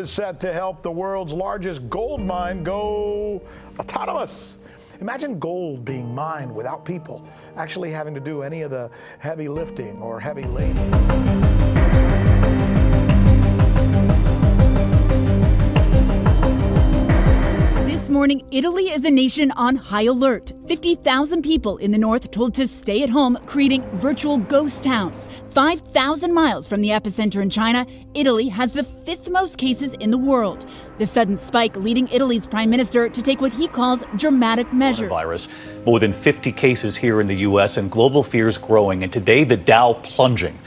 Is set to help the world's largest gold mine go autonomous. Imagine gold being mined without people actually having to do any of the heavy lifting or heavy labor. This morning, Italy is a nation on high alert. 50,000 people in the north told to stay at home, creating virtual ghost towns. 5,000 miles from the epicenter in China, Italy has the 5th most cases in the world. The sudden spike leading Italy's prime minister to take what he calls dramatic measures. Virus. More than 50 cases here in the U.S. and global fears growing. And today, the Dow plunging,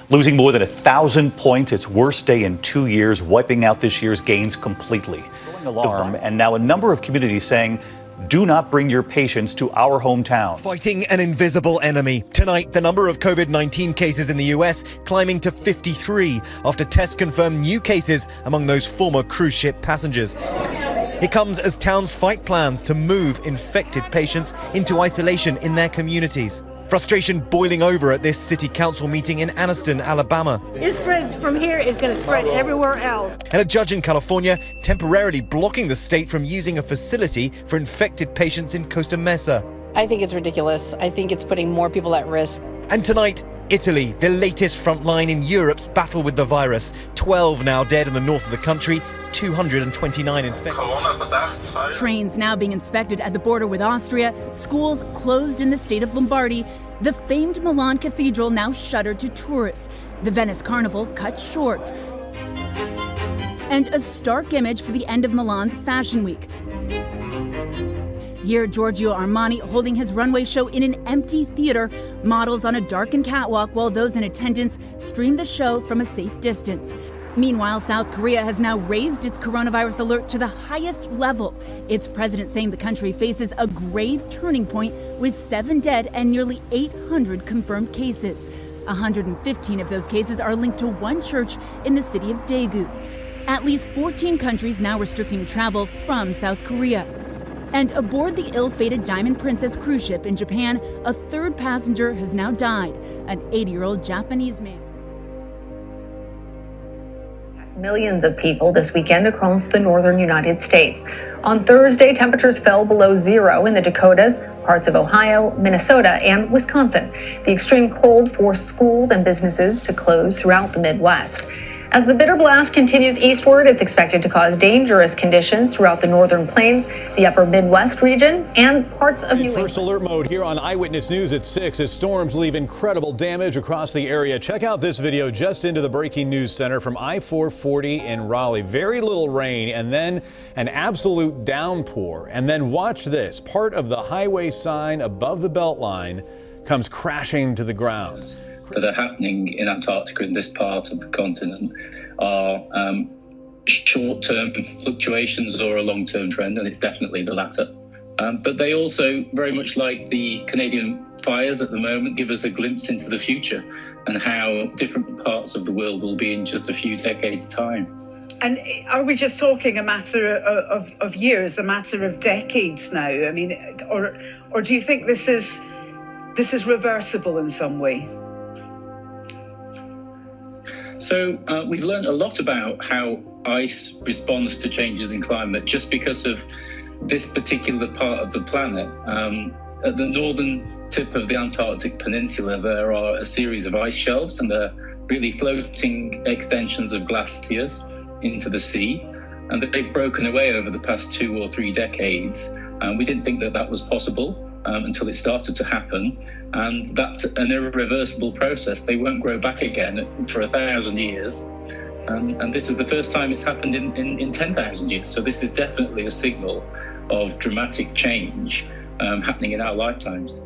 losing more than 1,000 points, its worst day in 2 years, wiping out this year's gains completely. Alarm, and now a number of communities saying, do not bring your patients to our hometowns. Fighting an invisible enemy. Tonight, the number of COVID-19 cases in the US climbing to 53 after tests confirm new cases among those former cruise ship passengers. It comes as towns fight plans to move infected patients into isolation in their communities. Frustration boiling over at this city council meeting in Anniston, Alabama. It spreads from here, it's going to spread everywhere else. And a judge in California temporarily blocking the state from using a facility for infected patients in Costa Mesa. I think it's ridiculous. I think it's putting more people at risk. And tonight, Italy, the latest front line in Europe's battle with the virus. 12 now dead in the north of the country, 229 infected. Trains now being inspected at the border with Austria, schools closed in the state of Lombardy, the famed Milan Cathedral now shuttered to tourists, the Venice Carnival cut short, and a stark image for the end of Milan's Fashion Week. Here, Giorgio Armani holding his runway show in an empty theater, models on a darkened catwalk while those in attendance stream the show from a safe distance. Meanwhile, South Korea has now raised its coronavirus alert to the highest level. Its president saying the country faces a grave turning point with 7 dead and nearly 800 confirmed cases. 115 of those cases are linked to one church in the city of Daegu. At least 14 countries now restricting travel from South Korea. And aboard the ill-fated Diamond Princess cruise ship in Japan, a 3rd passenger has now died, an 80-year-old Japanese man. Millions of people this weekend across the northern United States. On Thursday, temperatures fell below zero in the Dakotas, parts of Ohio, Minnesota, and Wisconsin. The extreme cold forced schools and businesses to close throughout the Midwest. As the bitter blast continues eastward, it's expected to cause dangerous conditions throughout the northern plains, the upper Midwest region, and parts of New England. First alert mode here on Eyewitness News at 6 as storms leave incredible damage across the area. Check out this video just into the breaking news center from I-440 in Raleigh. Very little rain and then an absolute downpour. And then watch this. Part of the highway sign above the Beltline comes crashing to the ground. That are happening in Antarctica in this part of the continent are short-term fluctuations or a long-term trend, and it's definitely the latter. But they also, very much like the Canadian fires at the moment, give us a glimpse into the future and how different parts of the world will be in just a few decades' time. And are we just talking a matter of years, a matter of decades now? I mean, or do you think this is reversible in some way? So we've learned a lot about how ice responds to changes in climate just because of this particular part of the planet. At the northern tip of the Antarctic Peninsula, there are a series of ice shelves, and they're really floating extensions of glaciers into the sea. And they've broken away over the past 2 or 3 decades. We didn't think that that was possible until it started to happen. And that's an irreversible process. They won't grow back again for 1,000 years. And this is the first time it's happened in 10,000 years. So this is definitely a signal of dramatic change happening in our lifetimes.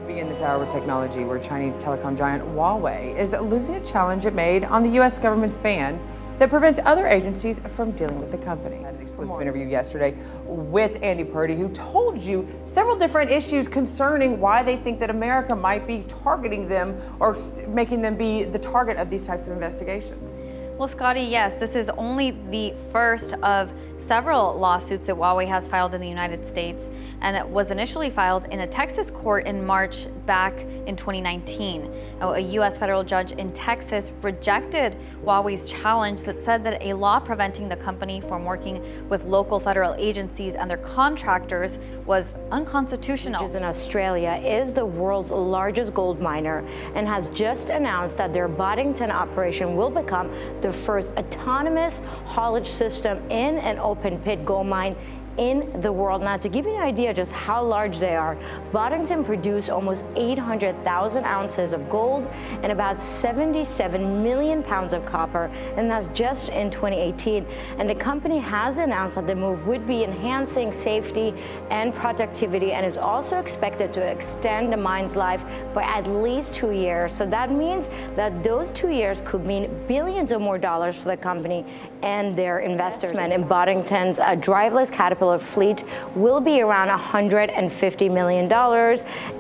In this hour with technology, where Chinese telecom giant Huawei is losing a challenge it made on the U.S. government's ban that prevents other agencies from dealing with the company. I had an exclusive interview yesterday with Andy Purdy, who told you several different issues concerning why they think that America might be targeting them or making them be the target of these types of investigations. Well, Scotty, yes, this is only the first of several lawsuits that Huawei has filed in the United States, and it was initially filed in a Texas court in March back in 2019. A U.S. federal judge in Texas rejected Huawei's challenge that said that a law preventing the company from working with local federal agencies and their contractors was unconstitutional. In Australia is the world's largest gold miner and has just announced that their Boddington operation will become the first autonomous haulage system in an open pit gold mine in the world. Now, to give you an idea just how large they are, Boddington produced almost 800,000 ounces of gold and about 77 million pounds of copper, and that's just in 2018. And the company has announced that the move would be enhancing safety and productivity, and is also expected to extend the mine's life by at least 2 years. So that means that those 2 years could mean billions or more dollars for the company and their investors. In Boddington's driverless Caterpillar fleet will be around $150 million.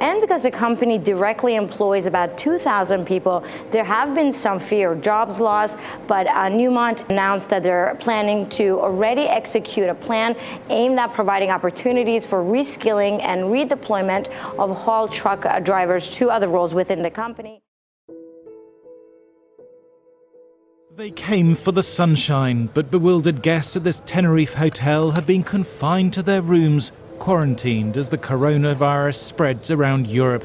And because the company directly employs about 2,000 people, there have been some fear of jobs loss, but Newmont announced that they're planning to already execute a plan aimed at providing opportunities for reskilling and redeployment of haul truck drivers to other roles within the company. They came for the sunshine, but bewildered guests at this Tenerife hotel have been confined to their rooms, quarantined as the coronavirus spreads around Europe.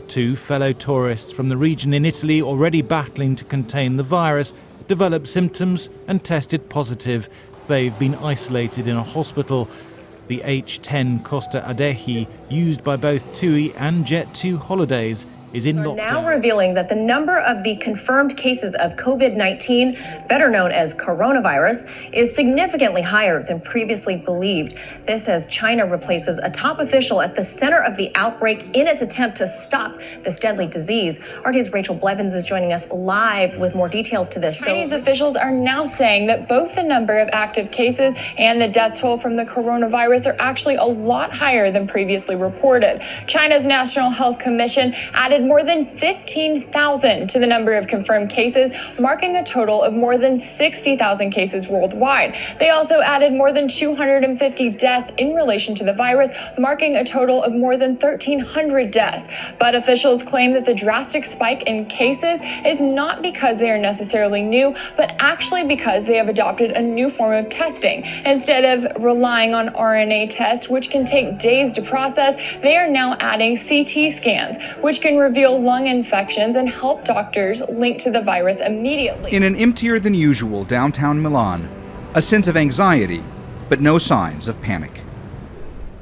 2 fellow tourists from the region in Italy, already battling to contain the virus, developed symptoms and tested positive. They've been isolated in a hospital. The H10 Costa Adeje, used by both TUI and Jet2 holidays, is in lockdown. Now revealing that the number of the confirmed cases of COVID-19, better known as coronavirus, is significantly higher than previously believed. This as China replaces a top official at the center of the outbreak in its attempt to stop this deadly disease. RT's Rachel Blevins is joining us live with more details to this. Chinese officials are now saying that both the number of active cases and the death toll from the coronavirus are actually a lot higher than previously reported. China's National Health Commission added more than 15,000 to the number of confirmed cases, marking a total of more than 60,000 cases worldwide. They also added more than 250 deaths in relation to the virus, marking a total of more than 1,300 deaths. But officials claim that the drastic spike in cases is not because they are necessarily new, but actually because they have adopted a new form of testing. Instead of relying on RNA tests, which can take days to process, they are now adding CT scans, which can reveal lung infections and help doctors link to the virus immediately. In an emptier than usual downtown Milan, a sense of anxiety, but no signs of panic.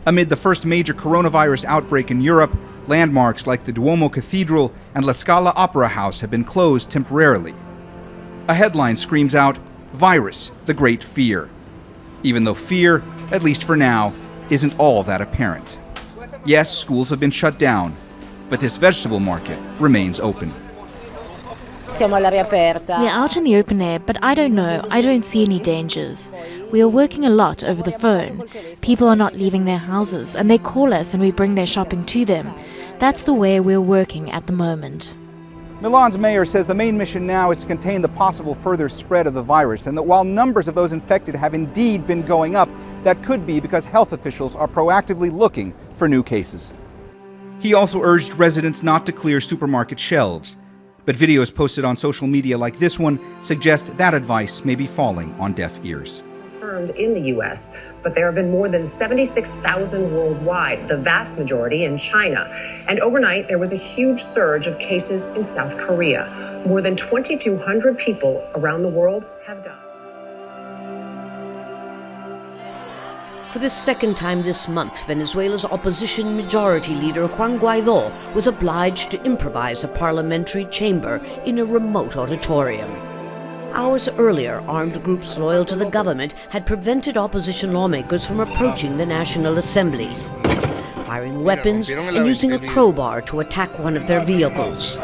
Amid the first major coronavirus outbreak in Europe, landmarks like the Duomo Cathedral and La Scala Opera House have been closed temporarily. A headline screams out, "Virus, the Great Fear," even though fear, at least for now, isn't all that apparent. Yes, schools have been shut down, but this vegetable market remains open. We're out in the open air, but I don't know. I don't see any dangers. We are working a lot over the phone. People are not leaving their houses, and they call us and we bring their shopping to them. That's the way we're working at the moment. Milan's mayor says the main mission now is to contain the possible further spread of the virus, and that while numbers of those infected have indeed been going up, that could be because health officials are proactively looking for new cases. He also urged residents not to clear supermarket shelves, but videos posted on social media like this one suggest that advice may be falling on deaf ears. Confirmed in the U.S., but there have been more than 76,000 worldwide, the vast majority in China. And overnight, there was a huge surge of cases in South Korea. More than 2,200 people around the world have died. For the second time this month, Venezuela's opposition majority leader Juan Guaidó was obliged to improvise a parliamentary chamber in a remote auditorium. Hours earlier, armed groups loyal to the government had prevented opposition lawmakers from approaching the National Assembly, firing weapons and using a crowbar to attack one of their vehicles.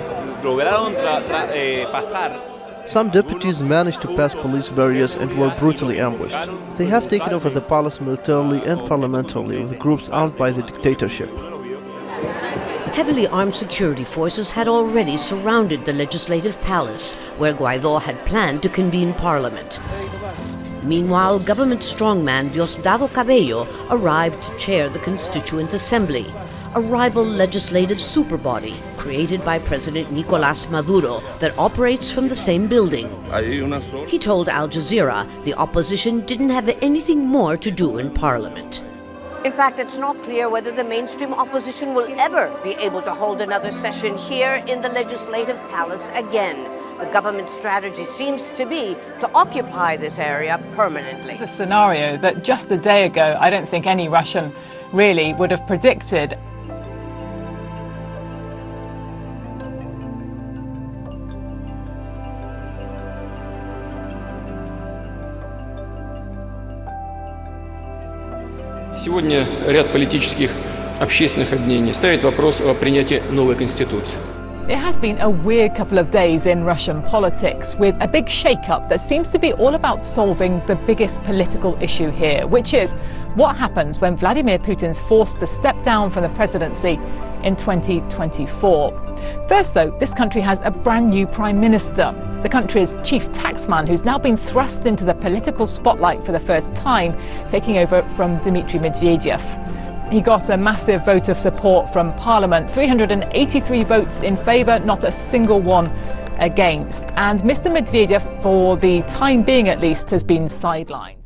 Some deputies managed to pass police barriers and were brutally ambushed. They have taken over the palace militarily and parliamentarily with groups armed by the dictatorship. Heavily armed security forces had already surrounded the Legislative Palace, where Guaidó had planned to convene parliament. Meanwhile, government strongman Diosdado Cabello arrived to chair the Constituent Assembly, a rival legislative superbody created by President Nicolás Maduro that operates from the same building. He told Al Jazeera the opposition didn't have anything more to do in parliament. In fact, it's not clear whether the mainstream opposition will ever be able to hold another session here in the Legislative Palace again. The government strategy seems to be to occupy this area permanently. It's a scenario that just a day ago, I don't think any Russian really would have predicted. Сегодня ряд политических, общественных объединений ставит вопрос о принятии новой конституции. It has been a weird couple of days in Russian politics, with a big shake-up that seems to be all about solving the biggest political issue here, which is what happens when Vladimir Putin's forced to step down from the presidency in 2024. First, though, this country has a brand new prime minister, the country's chief taxman, who's now been thrust into the political spotlight for the first time, taking over from Dmitry Medvedev. He got a massive vote of support from Parliament, 383 votes in favour, not a single one against. And Mr. Medvedev, for the time being at least, has been sidelined.